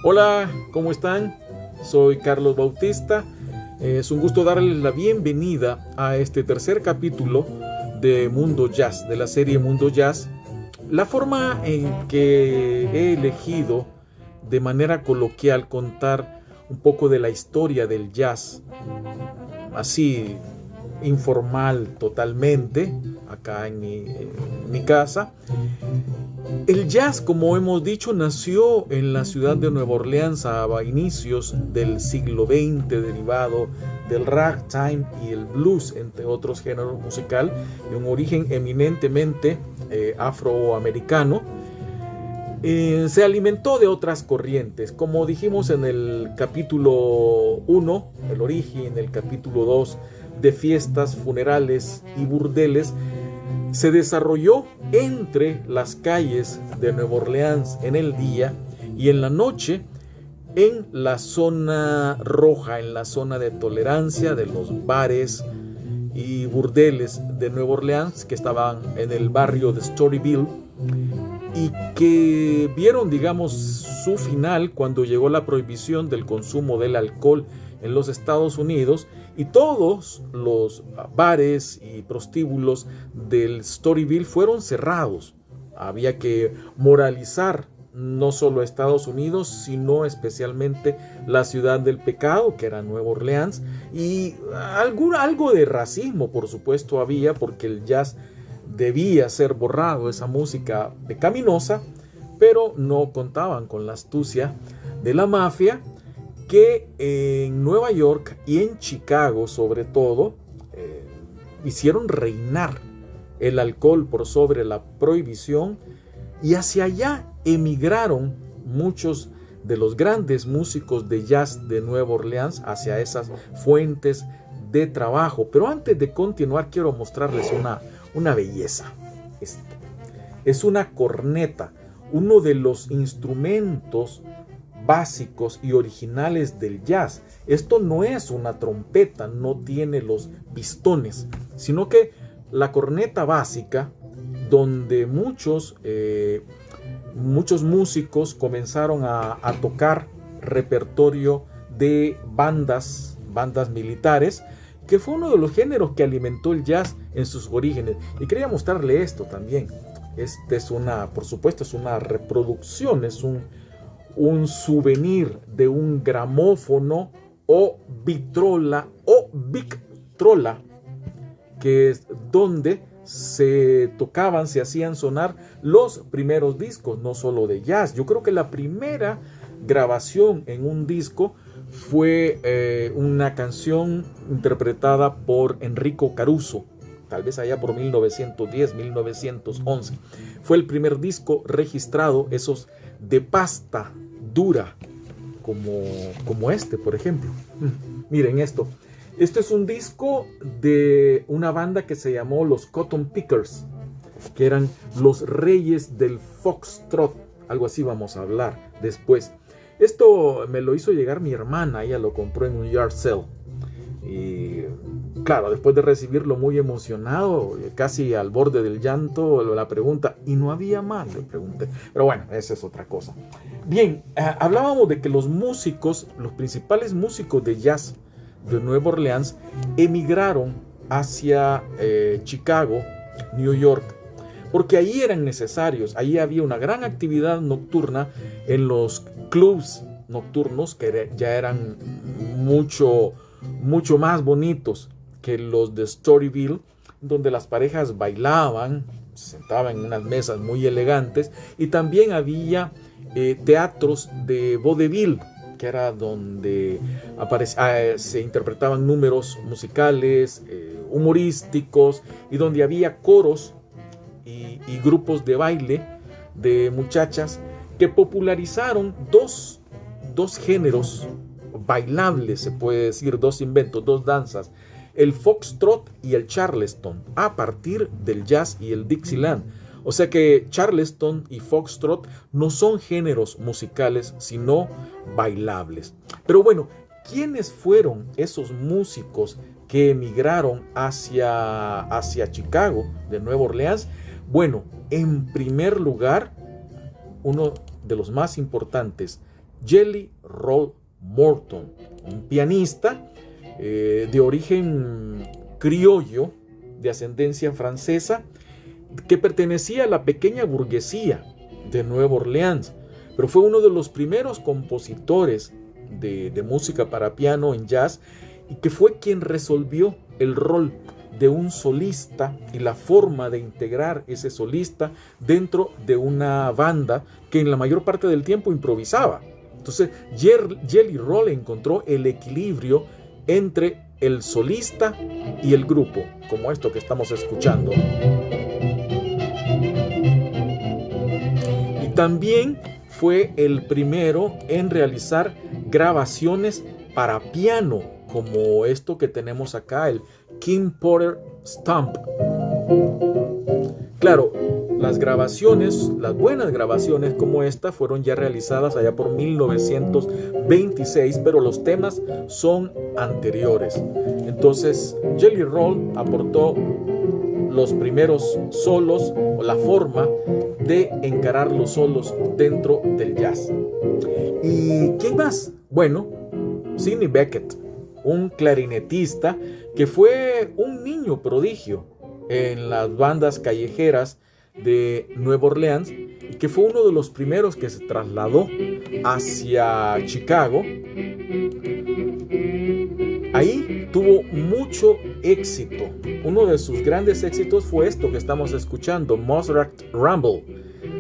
Hola, ¿cómo están? Soy Carlos Bautista. Es un gusto darles la bienvenida a este tercer capítulo de Mundo Jazz, de la serie Mundo Jazz. La forma en que he elegido de manera coloquial contar un poco de la historia del jazz, así informal totalmente, acá en mi casa. El jazz, como hemos dicho, nació en la ciudad de Nueva Orleans a inicios del siglo XX, derivado del ragtime y el blues, entre otros géneros musicales, de un origen eminentemente afroamericano. Se alimentó de otras corrientes, como dijimos en el capítulo 1, el origen, el capítulo 2, de fiestas, funerales y burdeles. Se desarrolló entre las calles de Nueva Orleans en el día y en la noche en la zona roja, en la zona de tolerancia de los bares y burdeles de Nueva Orleans que estaban en el barrio de Storyville y que vieron, digamos, su final cuando llegó la prohibición del consumo del alcohol en los Estados Unidos y todos los bares y prostíbulos del Storyville fueron cerrados. Había que moralizar no solo a Estados Unidos, sino especialmente la ciudad del pecado, que era Nueva Orleans, y algo de racismo, por supuesto, había, porque el jazz debía ser borrado, esa música pecaminosa, pero no contaban con la astucia de la mafia, que en Nueva York y en Chicago sobre todo hicieron reinar el alcohol por sobre la prohibición, y hacia allá emigraron muchos de los grandes músicos de jazz de Nueva Orleans hacia esas fuentes de trabajo. Pero antes de continuar quiero mostrarles una belleza. Es una corneta, uno de los instrumentos básicos y originales del jazz. Esto no es una trompeta, no tiene los pistones, sino que la corneta básica, donde muchos músicos comenzaron a tocar repertorio de bandas militares, que fue uno de los géneros que alimentó el jazz en sus orígenes. Y quería mostrarle esto también. Por supuesto, es una reproducción, es un souvenir de un gramófono o victrola, que es donde se tocaban, se hacían sonar los primeros discos, no solo de jazz. Yo creo que la primera grabación en un disco fue una canción interpretada por Enrico Caruso, tal vez allá por 1910, 1911. Fue el primer disco registrado, esos de pasta dura, como este, por ejemplo. Miren esto. Este es un disco de una banda que se llamó los Cotton Pickers, que eran los reyes del foxtrot, algo así vamos a hablar después. Esto me lo hizo llegar mi hermana, ella lo compró en un yard sale. Y claro, después de recibirlo muy emocionado, casi al borde del llanto, la pregunta, ¿y no había más?, le pregunté. Pero bueno, esa es otra cosa. Bien, hablábamos de que los principales músicos de jazz de Nueva Orleans emigraron hacia Chicago, New York, porque ahí eran necesarios. Ahí había una gran actividad nocturna en los clubs nocturnos, que ya eran mucho más bonitos que los de Storyville, donde las parejas bailaban, se sentaban en unas mesas muy elegantes, y también había teatros de vaudeville, que era donde se interpretaban números musicales, humorísticos, y donde había coros y grupos de baile de muchachas que popularizaron dos géneros bailables, se puede decir, dos inventos, dos danzas, el foxtrot y el charleston, a partir del jazz y el Dixieland. O sea que charleston y foxtrot no son géneros musicales, sino bailables. Pero bueno, ¿quiénes fueron esos músicos que emigraron hacia Chicago, de Nueva Orleans? Bueno, en primer lugar, uno de los más importantes, Jelly Roll Morton, un pianista de origen criollo, de ascendencia francesa, que pertenecía a la pequeña burguesía de Nueva Orleans, pero fue uno de los primeros compositores de música para piano en jazz, y que fue quien resolvió el rol de un solista y la forma de integrar ese solista dentro de una banda que en la mayor parte del tiempo improvisaba. Entonces Jelly Roll encontró el equilibrio entre el solista y el grupo, como esto que estamos escuchando. Y también fue el primero en realizar grabaciones para piano, como esto que tenemos acá, el King Porter Stomp. Claro, las buenas grabaciones como esta fueron ya realizadas allá por 1926, pero los temas son anteriores. Entonces, Jelly Roll aportó los primeros solos, o la forma de encarar los solos dentro del jazz. ¿Y quién más? Bueno, Sidney Bechet, un clarinetista que fue un niño prodigio en las bandas callejeras de Nueva Orleans, y que fue uno de los primeros que se trasladó hacia Chicago. Ahí tuvo mucho éxito. Uno de sus grandes éxitos fue esto que estamos escuchando, Mozart Ramble.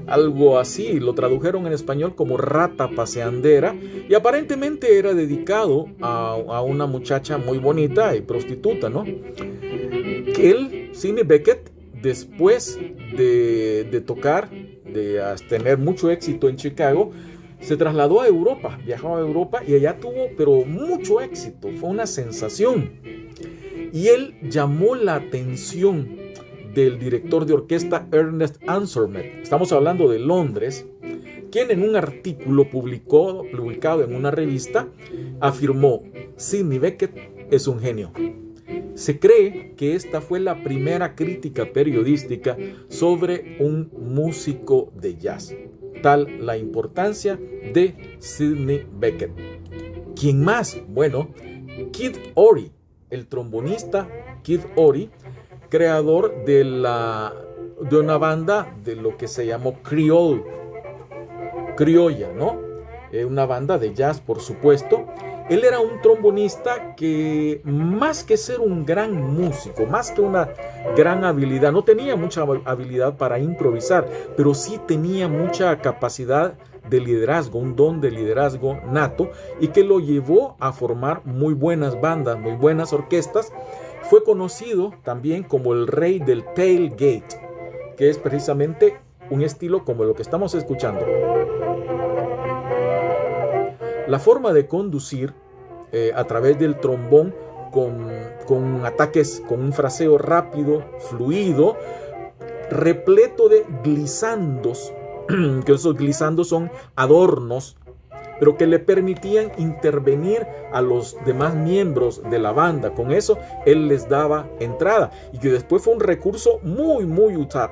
Algo así, lo tradujeron en español como Rata Paseandera, y aparentemente era dedicado a una muchacha muy bonita y prostituta, ¿no? Él, Sidney Bechet, después de tocar, de tener mucho éxito en Chicago, se trasladó a Europa, viajó a Europa y allá tuvo pero mucho éxito, fue una sensación. Y él llamó la atención del director de orquesta Ernest Ansermet, estamos hablando de Londres, quien en un artículo publicado en una revista afirmó: Sidney Bechet es un genio. Se cree que esta fue la primera crítica periodística sobre un músico de jazz. Tal la importancia de Sidney Bechet. ¿Quién más? Bueno, Kid Ory, el trombonista Kid Ory, creador de una banda de lo que se llamó criolla, ¿no? Una banda de jazz, por supuesto. Él era un trombonista que, más que ser un gran músico, más que una gran habilidad, no tenía mucha habilidad para improvisar, pero sí tenía mucha capacidad de liderazgo, un don de liderazgo nato, y que lo llevó a formar muy buenas bandas, muy buenas orquestas. Fue conocido también como el rey del tailgate, que es precisamente un estilo como lo que estamos escuchando. La forma de conducir a través del trombón con ataques, con un fraseo rápido, fluido, repleto de glissandos, que esos glissandos son adornos, pero que le permitían intervenir a los demás miembros de la banda. Con eso él les daba entrada, y que después fue un recurso muy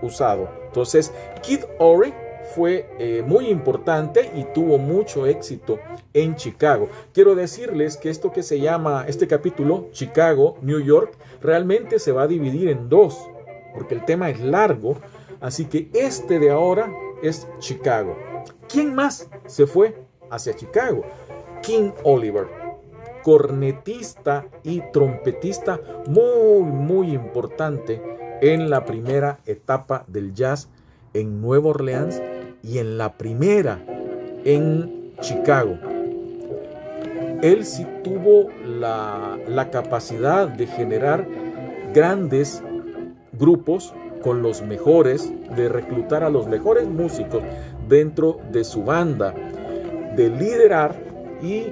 usado. Entonces Kid Ory fue muy importante y tuvo mucho éxito en Chicago. Quiero decirles que esto que se llama este capítulo, Chicago, New York, realmente se va a dividir en dos, porque el tema es largo. Así que este de ahora es Chicago. ¿Quién más se fue hacia Chicago? King Oliver, cornetista y trompetista muy importante en la primera etapa del jazz en Nueva Orleans y en la primera en Chicago. Él sí tuvo la capacidad de generar grandes grupos con los mejores, de reclutar a los mejores músicos dentro de su banda, de liderar, y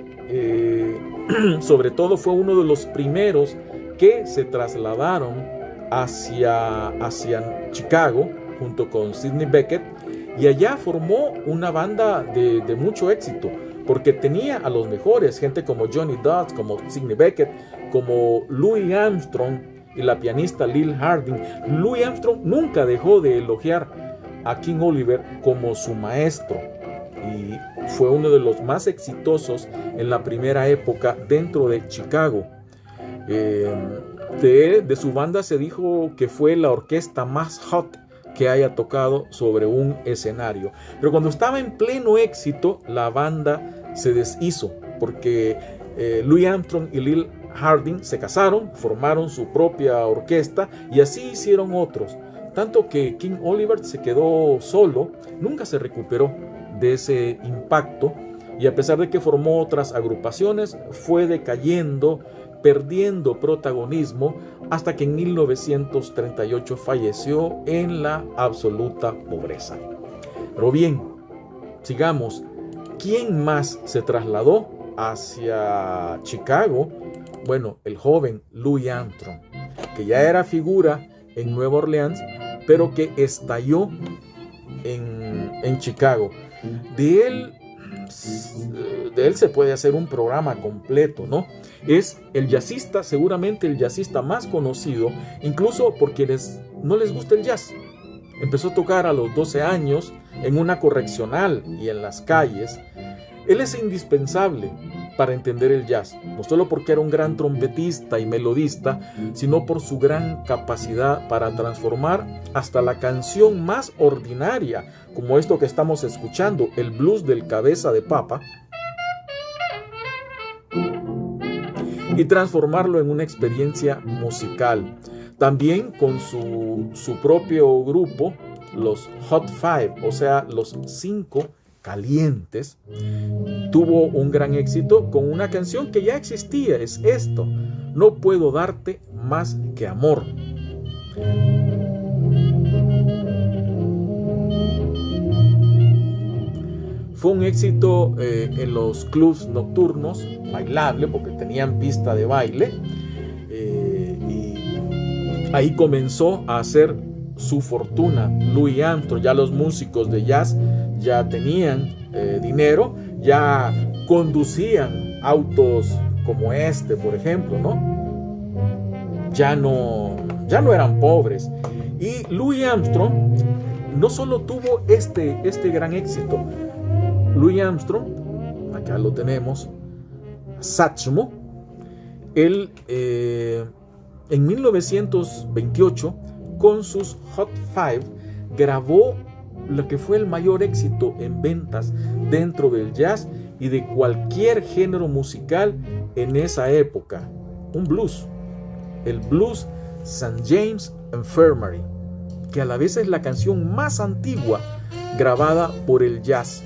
sobre todo fue uno de los primeros que se trasladaron hacia Chicago junto con Sidney Bechet, y allá formó una banda de mucho éxito, porque tenía a los mejores, gente como Johnny Dodds, como Sidney Bechet, como Louis Armstrong y la pianista Lil Harding. Louis Armstrong nunca dejó de elogiar a King Oliver como su maestro, y fue uno de los más exitosos en la primera época dentro de Chicago. De su banda se dijo que fue la orquesta más hot que haya tocado sobre un escenario. Pero cuando estaba en pleno éxito, la banda se deshizo porque Louis Armstrong y Lil Harding se casaron, formaron su propia orquesta y así hicieron otros. Tanto que King Oliver se quedó solo, nunca se recuperó de ese impacto y a pesar de que formó otras agrupaciones, fue decayendo, perdiendo protagonismo hasta que en 1938 falleció en la absoluta pobreza. Pero bien, sigamos. ¿Quién más se trasladó hacia Chicago? Bueno, el joven Louis Armstrong, que ya era figura en Nueva Orleans, pero que estalló en Chicago. De él se puede hacer un programa completo, ¿no? Es el jazzista, seguramente el jazzista más conocido, incluso por quienes no les gusta el jazz. Empezó a tocar a los 12 años en una correccional y en las calles. Él es indispensable para entender el jazz, no solo porque era un gran trompetista y melodista, sino por su gran capacidad para transformar hasta la canción más ordinaria, como esto que estamos escuchando, el blues del Cabeza de Papa, y transformarlo en una experiencia musical. También con su propio grupo, los Hot Five, o sea, los 5 calientes, tuvo un gran éxito con una canción que ya existía, es esto: no puedo darte más que amor. Fue un éxito en los clubs nocturnos, bailable, porque tenían pista de baile, y ahí comenzó a hacer su fortuna Louis Armstrong. Ya los músicos de jazz ya tenían dinero, ya conducían autos como este, por ejemplo, ¿no? Ya no eran pobres. Y Louis Armstrong no solo tuvo este gran éxito. Louis Armstrong, acá lo tenemos, Satchmo, él en 1928 con sus Hot Five grabó lo que fue el mayor éxito en ventas dentro del jazz y de cualquier género musical en esa época, un blues, el blues St. James Infirmary, que a la vez es la canción más antigua grabada por el jazz.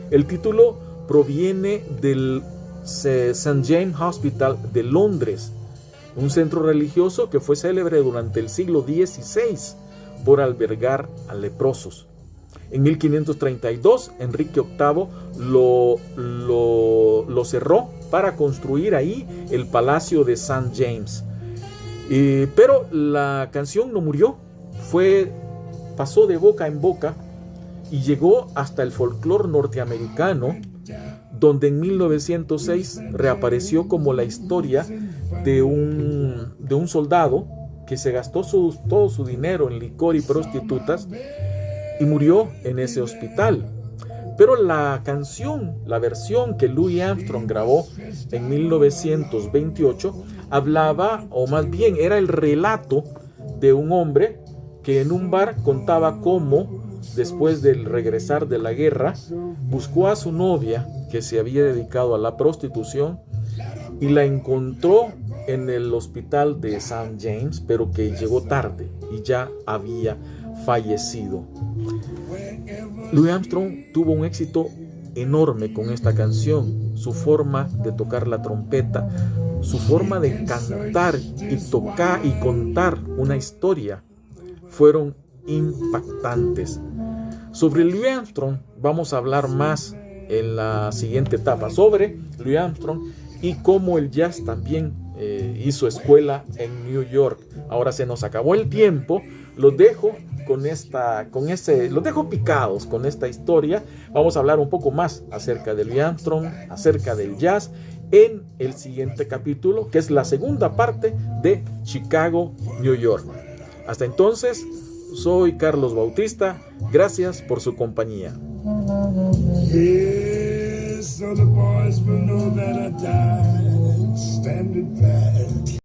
El título proviene del St. James Hospital de Londres, un centro religioso que fue célebre durante el siglo XVI por albergar a leprosos. En 1532, Enrique VIII lo cerró para construir ahí el Palacio de St. James. Pero la canción no murió, pasó de boca en boca y llegó hasta el folclore norteamericano, donde en 1906 reapareció como la historia de un soldado que se gastó todo su dinero en licor y prostitutas y murió en ese hospital. Pero la canción, la versión que Louis Armstrong grabó en 1928, hablaba, o más bien era el relato de un hombre que en un bar contaba cómo, después del regresar de la guerra, buscó a su novia que se había dedicado a la prostitución y la encontró en el hospital de St. James, pero que llegó tarde y ya había fallecido. Louis Armstrong tuvo un éxito enorme con esta canción. Su forma de tocar la trompeta, su forma de cantar y tocar y contar una historia fueron impactantes. Sobre Louis Armstrong vamos a hablar más en la siguiente etapa, sobre Louis Armstrong y cómo el jazz también hizo escuela en New York. Ahora se nos acabó el tiempo, los dejo los dejo picados con esta historia. Vamos a hablar un poco más acerca de Louis Armstrong, acerca del jazz en el siguiente capítulo, que es la segunda parte de Chicago, New York. Hasta entonces, soy Carlos Bautista. Gracias por su compañía. Yes, so the boys will know that I died standing pat.